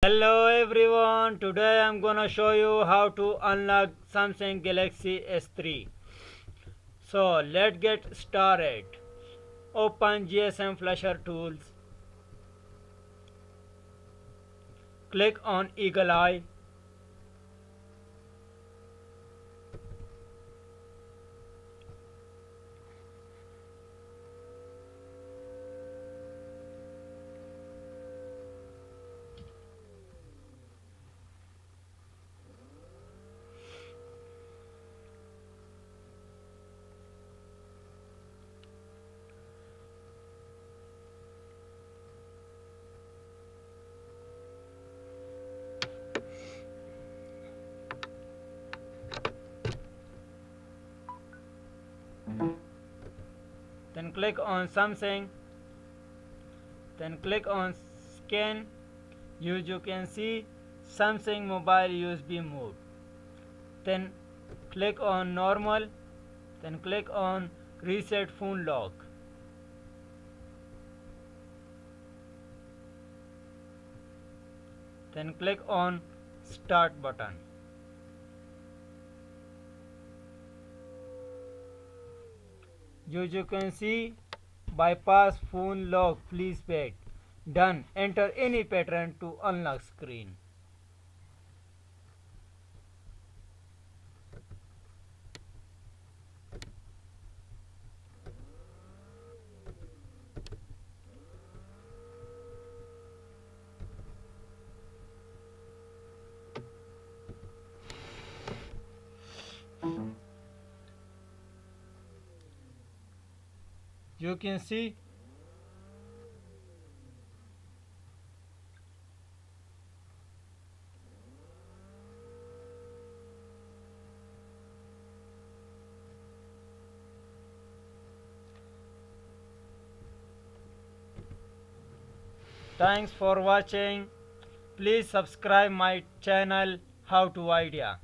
Hello everyone, today I'm gonna show you how to unlock Samsung Galaxy S3. So let's get started. Open GSM Flasher Tools. Click on Eagle Eye. Then click on Samsung. Then click on Scan. You can see Samsung Mobile USB mode. Then click on Normal. Then click on Reset Phone Lock. Then click on Start button. You can see bypass phone lock, please wait. Done. Enter any pattern to unlock screen. You can see thanks for watching. Please subscribe my channel How to Idea.